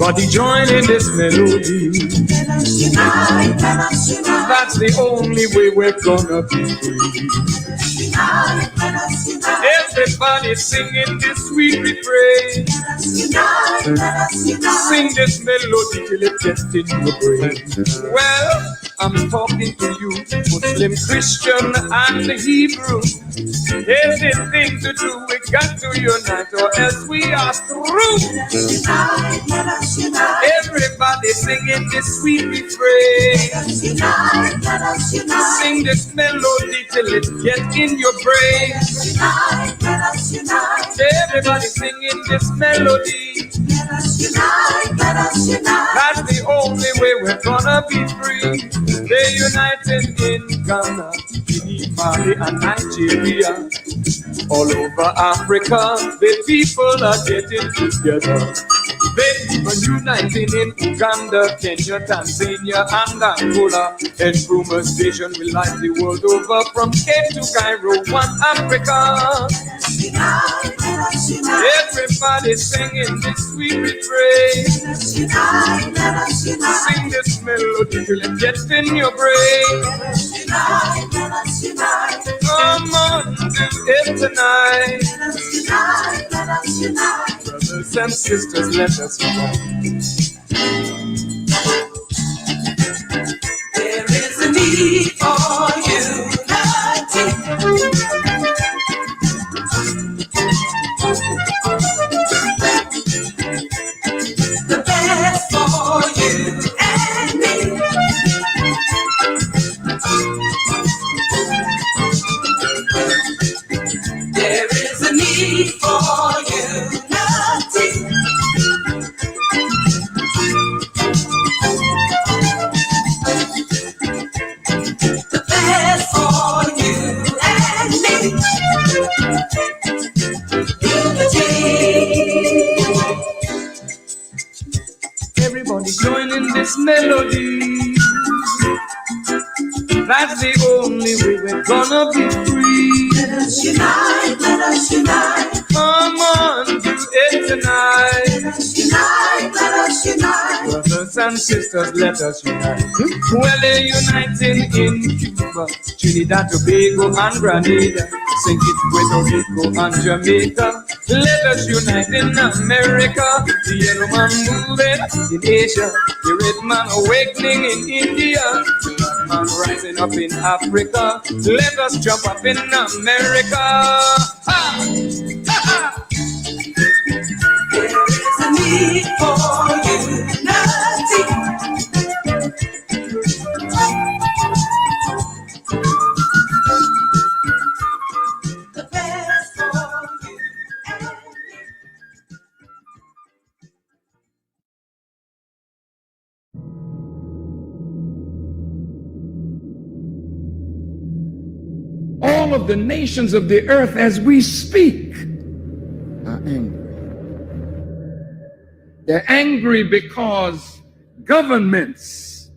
Everybody join in this melody. Let us unite, let us unite. That's the only way we're gonna be free. Unite, let us unite. Everybody singing this sweet refrain. Let us unite, let us unite. Sing this melody till it gets in your brain. Well, I'm talking to you, Muslim, Christian, and Hebrew. Anything to do, we got to unite, or else we are through. Let us unite, let us unite. Everybody singing this sweet refrain. Let us unite, let us unite. Sing this melody till it gets in your brain. Unite, let us unite. Everybody singing this melody. Let us unite, let us unite. That's the only way we're gonna be free. They united in Ghana, Guinea, Mali, and Nigeria. All over Africa, the people are getting together. They even uniting in Uganda, Kenya, Tanzania, and Angola. And Nkrumah Station will light the world over from Cape to Cairo, one Africa. Unite, let us unite. Everybody singing this sweet refrain. Let us unite, let us unite. Sing this melody till it gets in your brain. Let us unite, let us unite. Come on, do it tonight. Let us unite, let us unite. Brothers and sisters, let us unite. There is a need for unity. The best for you and me. There is a need for unity. The best for you and me. Unity. Everybody joining this melody. That's the only way we're gonna be free. Let us unite, let us unite. Come on, do it tonight. Let us unite, let us unite. Brothers and sisters, let us unite. Well, they're uniting in Cuba, Trinidad, Tobago, and Grenada, St. Kitts, Puerto Rico, and Jamaica. Let us unite in America, the yellow man moving in Asia, the red man awakening in India, the black man rising up in Africa. Let us jump up in America. Ha! Ha! Ha! There is a need for unity. The best for you and me. All of the nations of the earth as we speak are angry. They're angry because governments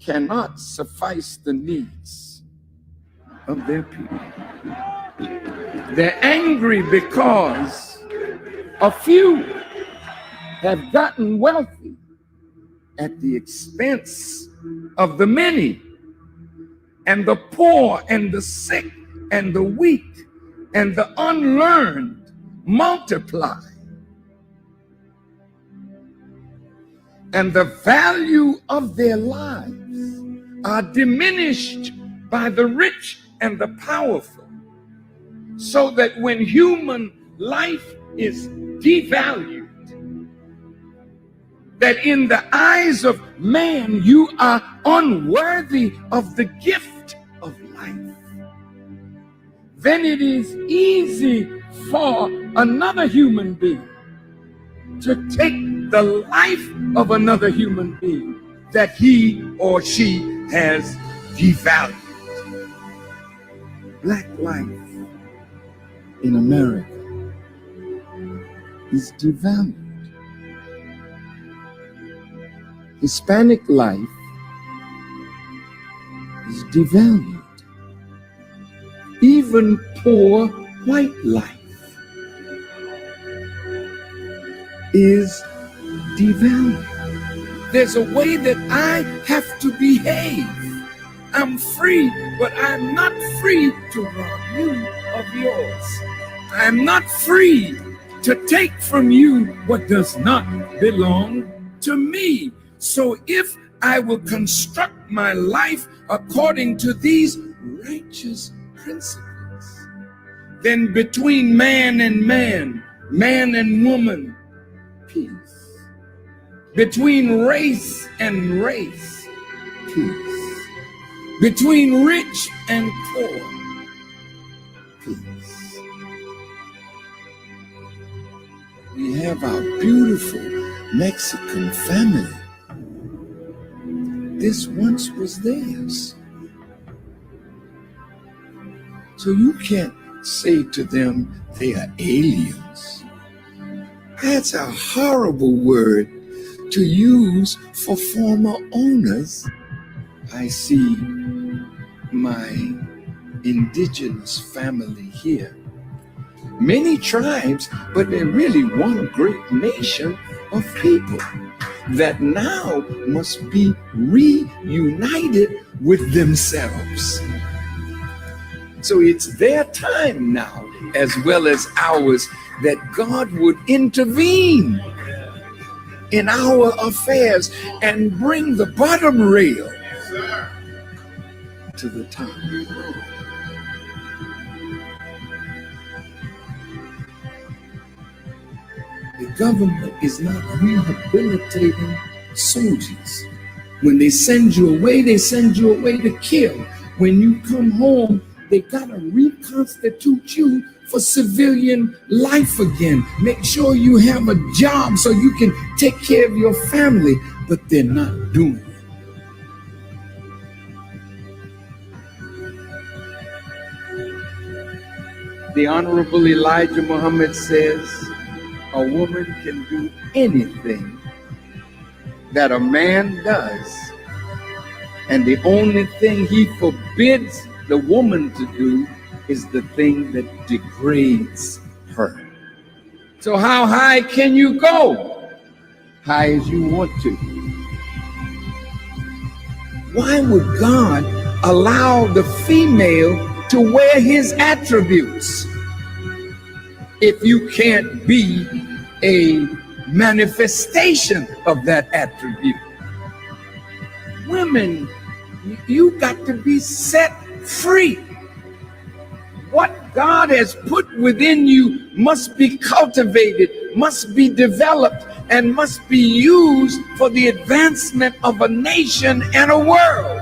cannot suffice the needs of their people. They're angry because a few have gotten wealthy at the expense of the many, and the poor and the sick and the weak and the unlearned multiply. And the value of their lives are diminished by the rich and the powerful, so that when human life is devalued, that in the eyes of man you are unworthy of the gift of life, then it is easy for another human being to take the life of another human being that he or she has devalued. Black life in America is devalued. Hispanic life is devalued. Even poor white life is devalue. There's a way that I have to behave. I'm free, but I'm not free to rob you of yours. I'm not free to take from you what does not belong to me. So if I will construct my life according to these righteous principles, then between man and man, man and woman, peace. Between race and race, peace. Between rich and poor, peace. We have our beautiful Mexican family. This once was theirs. So you can't say to them they are aliens. That's a horrible word to use for former owners. I see my indigenous family here. Many tribes, but they're really one great nation of people that now must be reunited with themselves. So it's their time now, as well as ours, that God would intervene in our affairs and bring the bottom rail to the top. The government is not rehabilitating soldiers. When they send you away to kill. When you come home, they gotta reconstitute you for civilian life again. Make sure you have a job so you can take care of your family, but they're not doing it. The Honorable Elijah Muhammad says a woman can do anything that a man does, and the only thing he forbids the woman to do is the thing that degrades her. So how high can you go? High as you want to. Why would God allow the female to wear his attributes if you can't be a manifestation of that attribute? Women, you got to be set free. What God has put within you must be cultivated, must be developed, and must be used for the advancement of a nation and a world.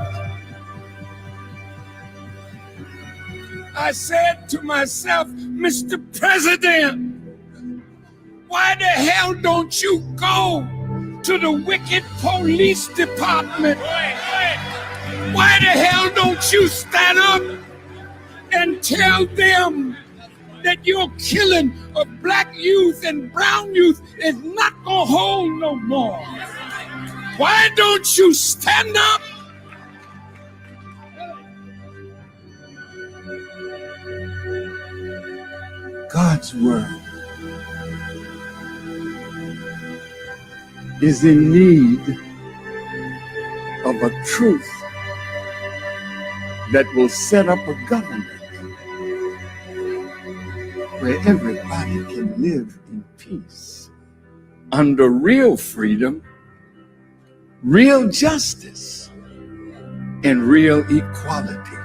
I said to myself, Mr. President, why the hell don't you go to the wicked police department? Why the hell don't you stand up and tell them that your killing of black youth and brown youth is not gonna hold no more? Why don't you stand up? God's word is in need of a truth that will set up a government where everybody can live in peace under real freedom, real justice, and real equality.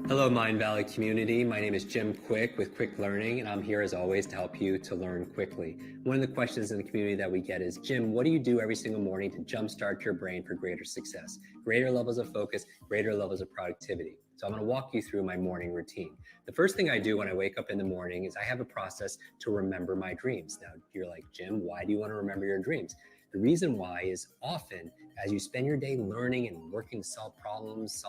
Hello, Mind Valley community. My name is Jim Quick with Quick Learning, and I'm here as always to help you to learn quickly. One of the questions in the community that we get is, Jim, what do you do every single morning to jumpstart your brain for greater success, greater levels of focus, greater levels of productivity? So I'm going to walk you through my morning routine. The first thing I do when I wake up in the morning is I have a process to remember my dreams. Now, you're like, Jim, why do you want to remember your dreams? The reason why is often as you spend your day learning and working to solve problems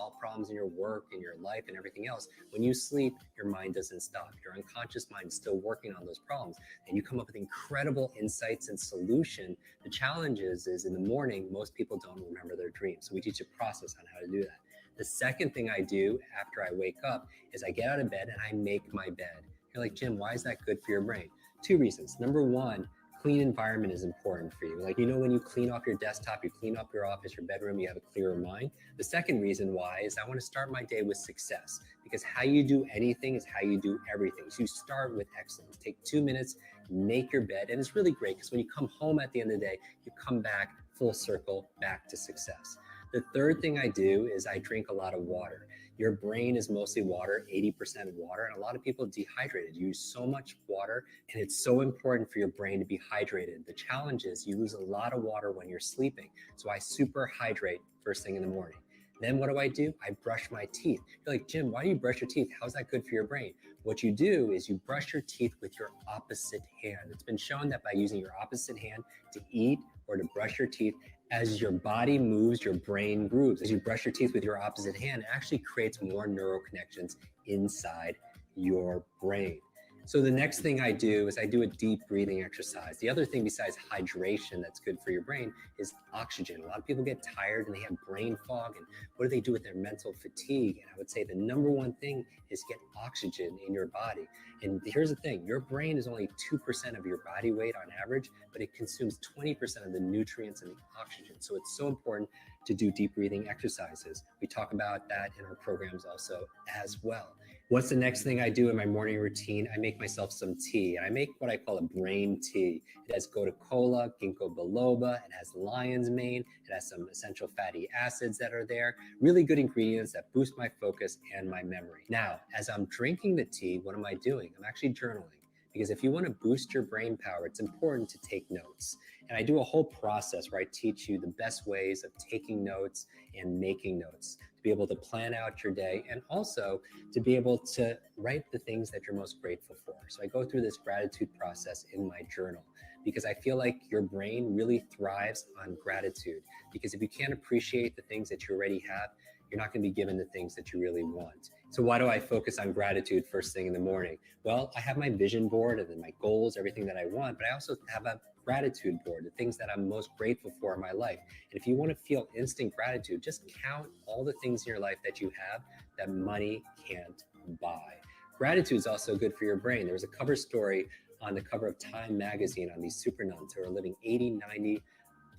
in your work, in your life, and everything else, when you sleep, your mind doesn't stop. Your unconscious mind is still working on those problems, and you come up with incredible insights and solution. The challenge is in the morning, most people don't remember their dreams. So we teach a process on how to do that. The second thing I do after I wake up is I get out of bed and I make my bed. You're like, Jim, why is that good for your brain? Two reasons. Number one, clean environment is important for you. Like, when you clean off your desktop, you clean up your office, your bedroom, you have a clearer mind. The second reason why is I want to start my day with success, because how you do anything is how you do everything. So you start with excellence. Take 2 minutes, make your bed. And it's really great because when you come home at the end of the day, you come back full circle back to success. The third thing I do is I drink a lot of water. Your brain is mostly water, 80% water, and a lot of people dehydrated. You use so much water, and it's so important for your brain to be hydrated. The challenge is you lose a lot of water when you're sleeping. So I super hydrate first thing in the morning. Then what do? I brush my teeth. You're like, Jim, why do you brush your teeth? How's that good for your brain? What you do is you brush your teeth with your opposite hand. It's been shown that by using your opposite hand to eat or to brush your teeth, as your body moves, your brain grooves. As you brush your teeth with your opposite hand, it actually creates more neural connections inside your brain. So the next thing I do is I do a deep breathing exercise. The other thing besides hydration that's good for your brain is oxygen. A lot of people get tired and they have brain fog, and what do they do with their mental fatigue? And I would say the number one thing is get oxygen in your body. And here's the thing, your brain is only 2% of your body weight on average, but it consumes 20% of the nutrients and the oxygen. So it's so important to do deep breathing exercises. We talk about that in our programs also as well. What's the next thing I do in my morning routine? I make myself some tea. I make what I call a brain tea. It has gotu kola, ginkgo biloba, it has lion's mane, it has some essential fatty acids that are there. Really good ingredients that boost my focus and my memory. Now, as I'm drinking the tea, what am I doing? I'm actually journaling. Because if you want to boost your brain power, it's important to take notes. And I do a whole process where I teach you the best ways of taking notes and making notes to be able to plan out your day and also to be able to write the things that you're most grateful for. So I go through this gratitude process in my journal because I feel like your brain really thrives on gratitude. Because if you can't appreciate the things that you already have, you're not going to be given the things that you really want. So why do I focus on gratitude first thing in the morning? Well, I have my vision board and then my goals, everything that I want, but I also have a gratitude board, the things that I'm most grateful for in my life. And if you want to feel instant gratitude, just count all the things in your life that you have that money can't buy. Gratitude is also good for your brain. There was a cover story on the cover of Time magazine on these super nuns who are living 80, 90,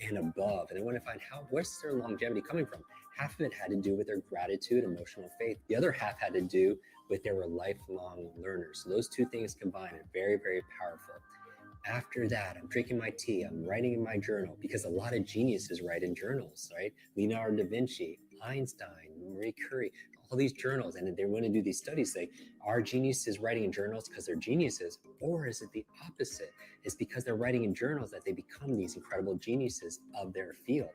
and above. And they want to find where's their longevity coming from? Half of it had to do with their gratitude, emotional faith. The other half had to do with they were lifelong learners. So those two things combined are very, very powerful. After that, I'm drinking my tea, I'm writing in my journal, because a lot of geniuses write in journals, right? Leonardo da Vinci, Einstein, Marie Curie, all these journals. And they want to do these studies say, are geniuses writing in journals because they're geniuses? Or is it the opposite? It's because they're writing in journals that they become these incredible geniuses of their field.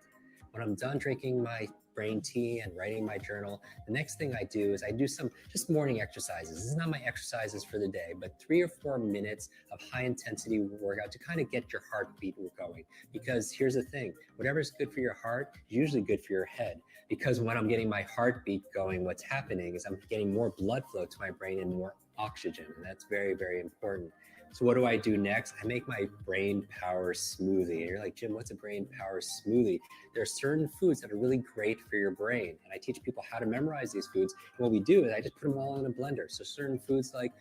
When I'm done drinking my brain tea and writing my journal, the next thing I do is I do some just morning exercises. This is not my exercises for the day, but 3 or 4 minutes of high intensity workout to kind of get your heartbeat going. Because here's the thing, whatever's good for your heart is usually good for your head. Because when I'm getting my heartbeat going, what's happening is I'm getting more blood flow to my brain and more oxygen. And that's very, very important. So what do I do next? I make my brain power smoothie. And you're like, Jim, what's a brain power smoothie? There are certain foods that are really great for your brain. And I teach people how to memorize these foods. And what we do is I just put them all in a blender. So certain foods like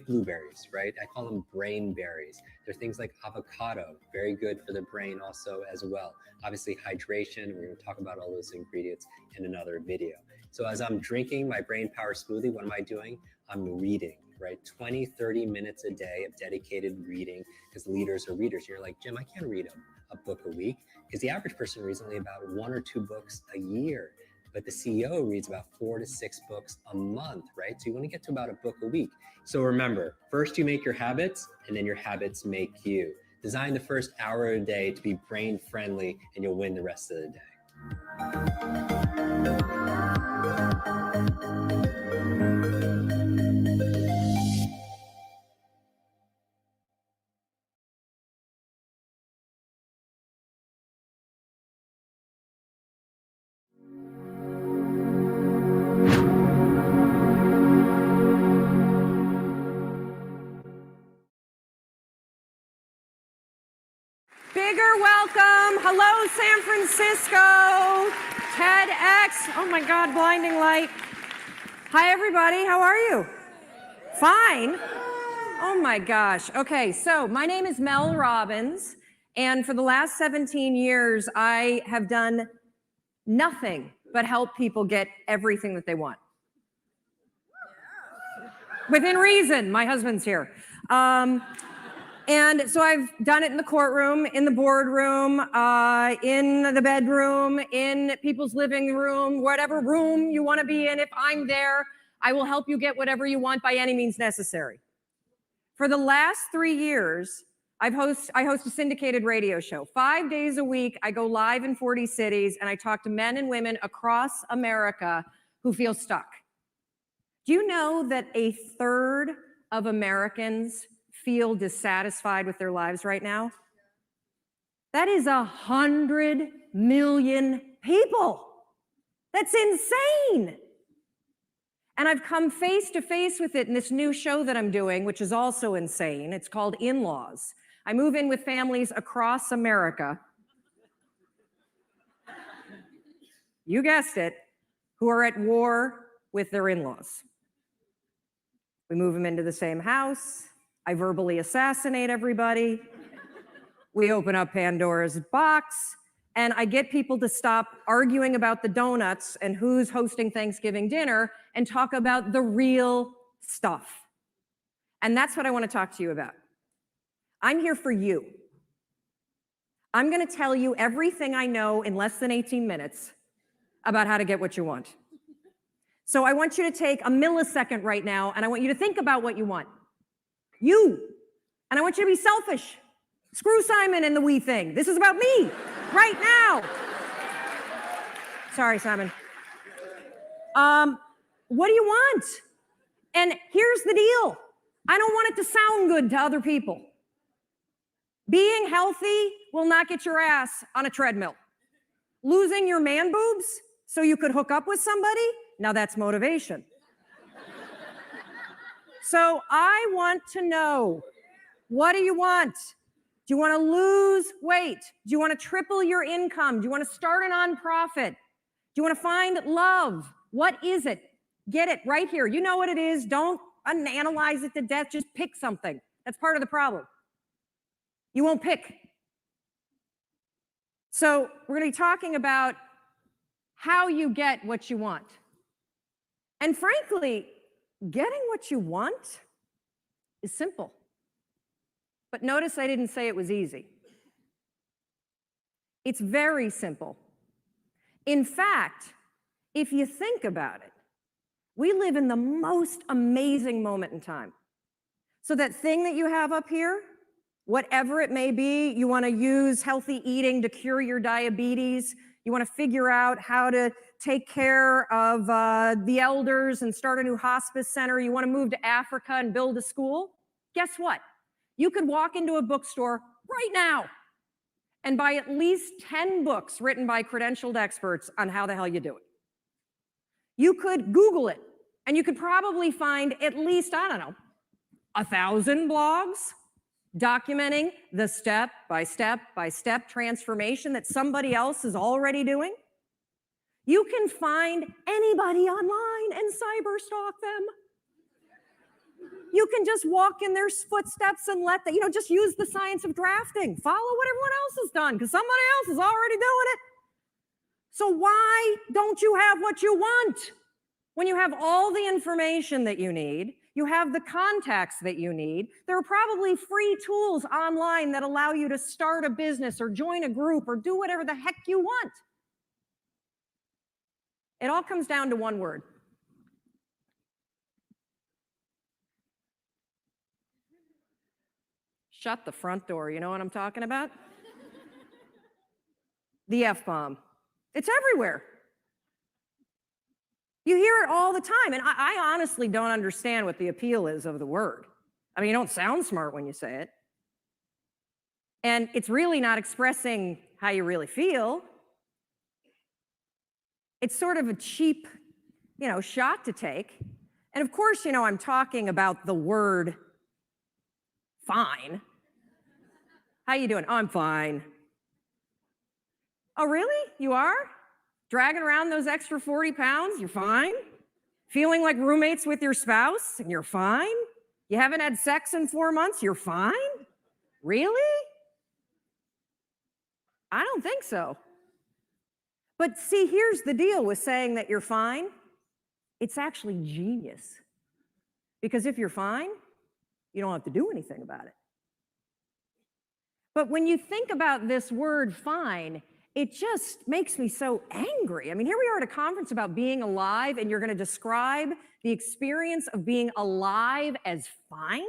blueberries, right? I call them brain berries. There are things like avocado, very good for the brain also as well. Obviously hydration, we're going to talk about all those ingredients in another video. So as I'm drinking my brain power smoothie, what am I doing? I'm reading. Right? 20, 30 minutes a day of dedicated reading, because leaders are readers. You're like, Jim, I can't read a book a week, because the average person reads only about 1 or 2 books a year. But the CEO reads about 4 to 6 books a month, right? So you want to get to about a book a week. So remember, first you make your habits, and then your habits make you. Design the first hour a day to be brain friendly, and you'll win the rest of the day. Bigger welcome. Hello, San Francisco. TEDx. Oh my God, blinding light. Hi, everybody. How are you? Fine. Oh my gosh. Okay, so my name is Mel Robbins, and for the last 17 years, I have done nothing but help people get everything that they want. Within reason. My husband's here. And so I've done it in the courtroom, in the boardroom, in the bedroom, in people's living room, whatever room you want to be in. If I'm there, I will help you get whatever you want by any means necessary. For the last 3 years, I host a syndicated radio show. 5 days a week, I go live in 40 cities, and I talk to men and women across America who feel stuck. Do you know that 1/3 of Americans feel dissatisfied with their lives right now? That is 100 million people. That's insane. And I've come face to face with it in this new show that I'm doing, which is also insane. It's called In-Laws. I move in with families across America. You guessed it, who are at war with their in-laws. We move them into the same house. I verbally assassinate everybody. We open up Pandora's box, and I get people to stop arguing about the donuts and who's hosting Thanksgiving dinner and talk about the real stuff. And that's what I want to talk to you about. I'm here for you. I'm going to tell you everything I know in less than 18 minutes about how to get what you want. So I want you to take a millisecond right now, and I want you to think about what you want. You. And I want you to be selfish. Screw Simon and the we thing. This is about me right now. Sorry, Simon. What do you want? And here's the deal. I don't want it to sound good to other people. Being healthy will not get your ass on a treadmill. Losing your man boobs so you could hook up with somebody, now that's motivation. So I want to know, what do you want? Do you want to lose weight? Do you want to triple your income? Do you want to start a nonprofit? Do you want to find love? What is it? Get it right here. You know what it is. Don't analyze it to death. Just pick something. That's part of the problem. You won't pick. So we're going to be talking about how you get what you want. And frankly, getting what you want is simple. But notice I didn't say it was easy. It's very simple. In fact, if you think about it, we live in the most amazing moment in time. So that thing that you have up here, whatever it may be, you want to use healthy eating to cure your diabetes, you want to figure out how to take care of the elders and start a new hospice center, you want to move to Africa and build a school, guess what? You could walk into a bookstore right now and buy at least 10 books written by credentialed experts on how the hell you do it. You could Google it, and you could probably find at least, I don't know, 1,000 blogs documenting the step-by-step transformation that somebody else is already doing. You can find anybody online and cyberstalk them. You can just walk in their footsteps and let them, just use the science of drafting. Follow what everyone else has done because somebody else is already doing it. So why don't you have what you want? When you have all the information that you need, you have the contacts that you need, there are probably free tools online that allow you to start a business or join a group or do whatever the heck you want. It all comes down to one word. Shut the front door. You know what I'm talking about? The F-bomb. It's everywhere. You hear it all the time. And I honestly don't understand what the appeal is of the word. I mean, you don't sound smart when you say it. And it's really not expressing how you really feel. It's sort of a cheap, shot to take. And of course, I'm talking about the word fine. How you doing? Oh, I'm fine. Oh, really? You are? Dragging around those extra 40 pounds? You're fine? Feeling like roommates with your spouse? And you're fine? You haven't had sex in 4 months? You're fine? Really? I don't think so. But see, here's the deal with saying that you're fine. It's actually genius. Because if you're fine, you don't have to do anything about it. But when you think about this word fine, it just makes me so angry. I mean, here we are at a conference about being alive, and you're going to describe the experience of being alive as fine?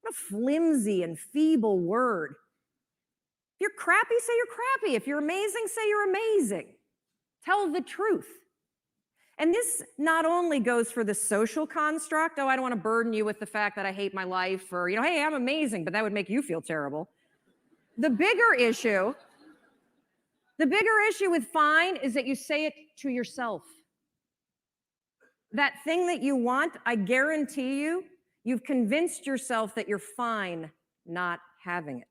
What a flimsy and feeble word. If you're crappy, say you're crappy. If you're amazing, say you're amazing. Tell the truth. And this not only goes for the social construct, oh, I don't want to burden you with the fact that I hate my life, or, hey, I'm amazing, but that would make you feel terrible. The bigger issue with fine is that you say it to yourself. That thing that you want, I guarantee you, you've convinced yourself that you're fine not having it.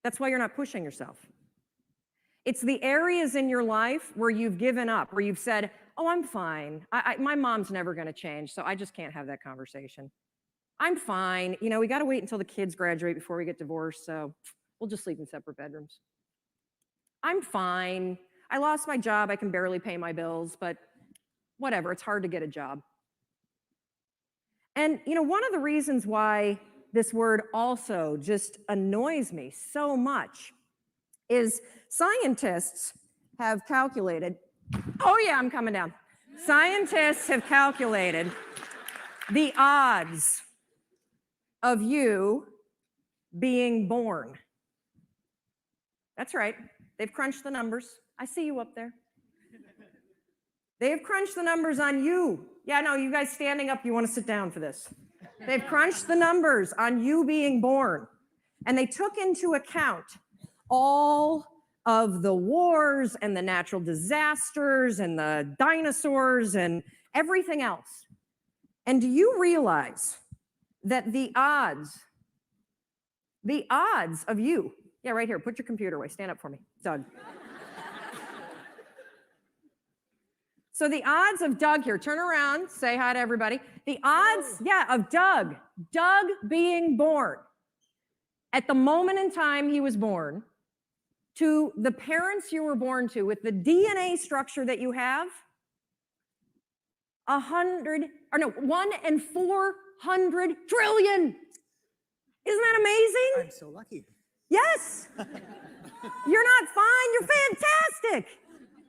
That's why you're not pushing yourself. It's the areas in your life where you've given up, where you've said, oh, I'm fine. My mom's never going to change, so I just can't have that conversation. I'm fine. We got to wait until the kids graduate before we get divorced, so we'll just sleep in separate bedrooms. I'm fine. I lost my job. I can barely pay my bills, but whatever. It's hard to get a job. And, one of the reasons why this word also just annoys me so much is scientists have calculated, oh yeah, I'm coming down. Scientists have calculated the odds of you being born. That's right. They've crunched the numbers. I see you up there. They've crunched the numbers on you. Yeah, no, you guys standing up, you want to sit down for this. They've crunched the numbers on you being born. And they took into account all of the wars and the natural disasters and the dinosaurs and everything else. And do you realize that the odds of you, yeah, right here, put your computer away, stand up for me, Doug. So the odds of Doug here, turn around, say hi to everybody. The odds, of Doug being born at the moment in time he was born to the parents you were born to with the DNA structure that you have, 1 in 400 trillion. Isn't that amazing? I'm so lucky. Yes. You're not fine, you're fantastic.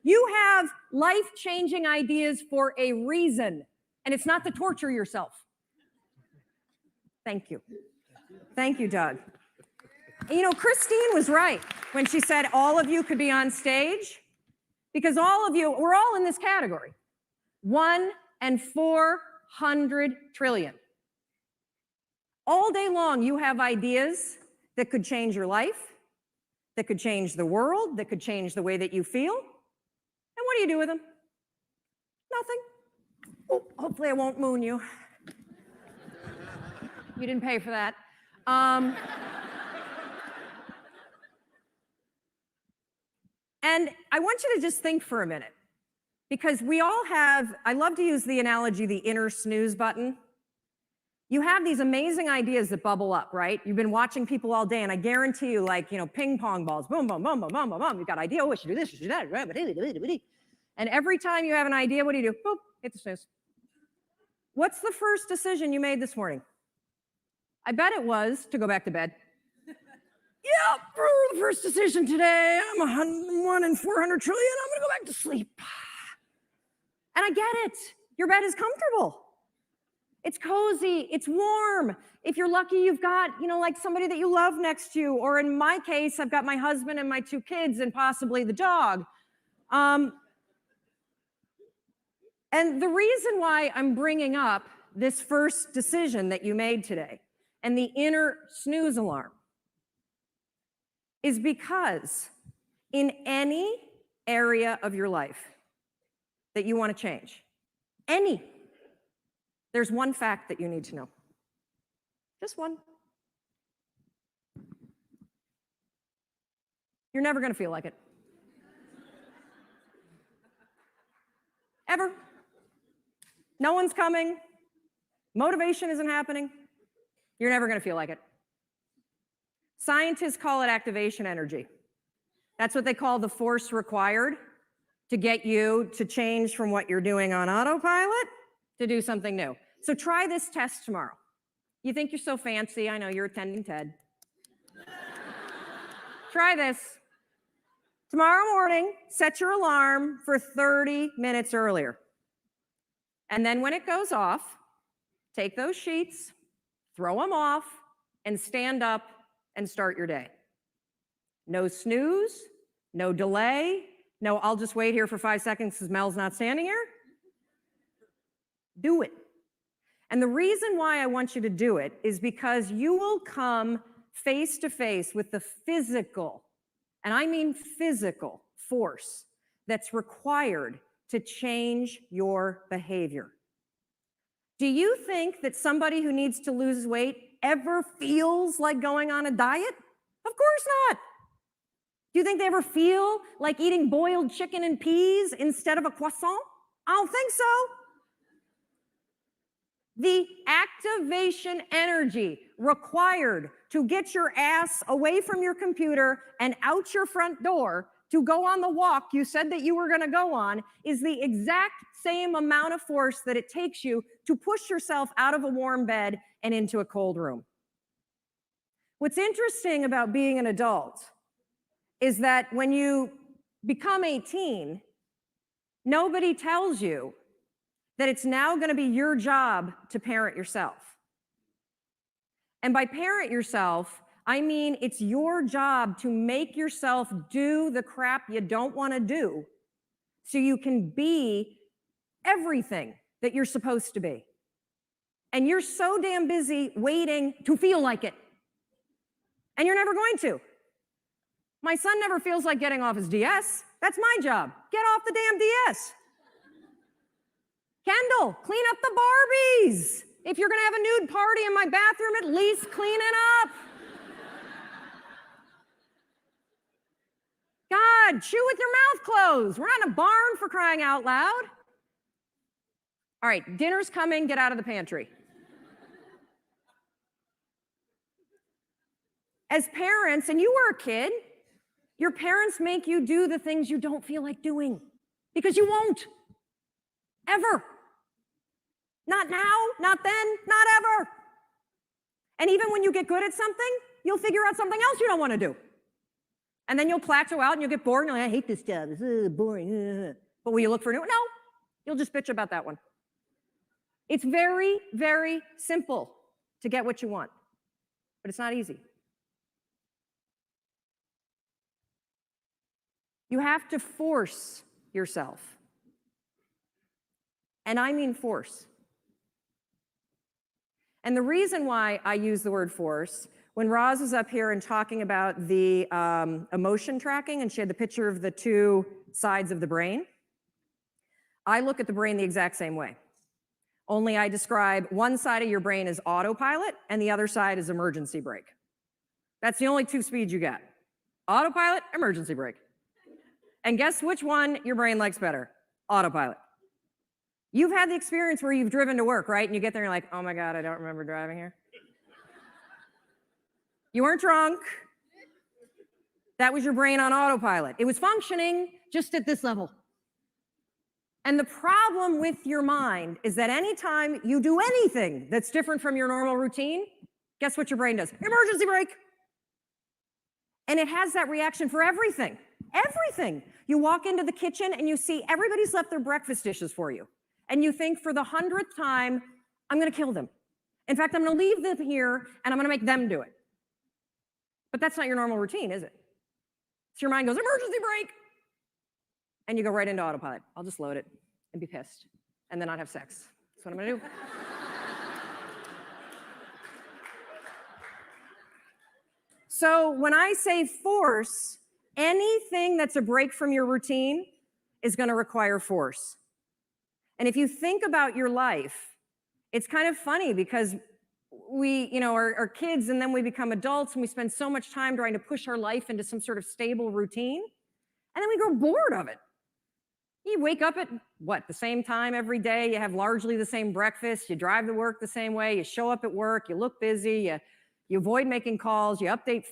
You have life-changing ideas for a reason, and it's not to torture yourself. Thank you. Thank you, Doug. And you know, Christine was right when she said all of you could be on stage, because all of you, we're all in this category. 1 in 400 trillion. All day long, you have ideas that could change your life, that could change the world, that could change the way that you feel. And what do you do with them? Nothing. Oh, hopefully I won't moon you. You didn't pay for that. And I want you to just think for a minute, because we all have, I love to use the analogy, the inner snooze button. You have these amazing ideas that bubble up, right? You've been watching people all day, and I guarantee you, like, you know, ping pong balls, boom, boom, boom, boom, boom, boom, boom. You've got idea, oh, I should do this, I should do that. And every time you have an idea, what do? Boop, hit the snooze. What's the first decision you made this morning? I bet it was to go back to bed. Yeah, the first decision today, I'm 1 in 400 trillion, I'm gonna go back to sleep. And I get it, your bed is comfortable. It's cozy, it's warm. If you're lucky, you've got, you know, like somebody that you love next to you, or in my case, I've got my husband and my 2 kids and possibly the dog. And the reason why I'm bringing up this first decision that you made today and the inner snooze alarm is because in any area of your life that you want to change, there's one fact that you need to know. Just one. You're never going to feel like it. Ever. No one's coming. Motivation isn't happening. You're never going to feel like it. Scientists call it activation energy. That's what they call the force required to get you to change from what you're doing on autopilot to do something new. So try this test tomorrow. You think you're so fancy. I know you're attending TED. Try this. Tomorrow morning, set your alarm for 30 minutes earlier. And then when it goes off, take those sheets, throw them off, and stand up and start your day. No snooze, no delay, no I'll just wait here for 5 seconds because Mel's not standing here. Do it. And the reason why I want you to do it is because you will come face to face with the physical, and I mean physical, force that's required to change your behavior. Do you think that somebody who needs to lose weight ever feels like going on a diet? Of course not. Do you think they ever feel like eating boiled chicken and peas instead of a croissant? I don't think so. The activation energy required to get your ass away from your computer and out your front door to go on the walk you said that you were going to go on is the exact same amount of force that it takes you to push yourself out of a warm bed and into a cold room. What's interesting about being an adult is that when you become 18, nobody tells you that it's now going to be your job to parent yourself. And by parent yourself, I mean it's your job to make yourself do the crap you don't want to do so you can be everything that you're supposed to be. And you're so damn busy waiting to feel like it. And you're never going to. My son never feels like getting off his DS. That's my job. Get off the damn DS. Kendall, clean up the Barbies. If you're gonna have a nude party in my bathroom, at least clean it up. God, chew with your mouth closed. We're not in a barn, for crying out loud. All right, dinner's coming, get out of the pantry. As parents, and you were a kid, Your parents make you do the things you don't feel like doing because you won't. Ever. Not now, not then, not ever. And even when you get good at something, you'll figure out something else you don't want to do. And then you'll plateau out and you'll get bored and you're like, I hate this job, this is boring. But will you look for a new one? No, you'll just bitch about that one. It's very, very simple to get what you want, but it's not easy. You have to force yourself. And I mean force. And the reason why I use the word force, when Roz was up here and talking about the emotion tracking, and she had the picture of the two sides of the brain, I look at the brain the exact same way. Only I describe one side of your brain as autopilot and the other side as emergency brake. That's the only two speeds you get. Autopilot, emergency brake. And guess which one your brain likes better? Autopilot. You've had the experience where you've driven to work, right? And you get there and you're like, oh my God, I don't remember driving here. You weren't drunk. That was your brain on autopilot. It was functioning just at this level. And the problem with your mind is that anytime you do anything that's different from your normal routine, guess what your brain does? Emergency brake. And it has that reaction for everything. Everything. You walk into the kitchen and you see everybody's left their breakfast dishes for you. And you think for the 100th time, I'm going to kill them. In fact, I'm going to leave them here and I'm going to make them do it. But that's not your normal routine, is it? So your mind goes, emergency brake. And you go right into autopilot. I'll just load it and be pissed and then not have sex. That's what I'm going to do. So when I say force, anything that's a break from your routine is going to require force. And if you think about your life, it's kind of funny because we, are kids and then we become adults and we spend so much time trying to push our life into some sort of stable routine. And then we grow bored of it. You wake up at the same time every day. You have largely the same breakfast. You drive to work the same way. You show up at work. You look busy. You avoid making calls. You update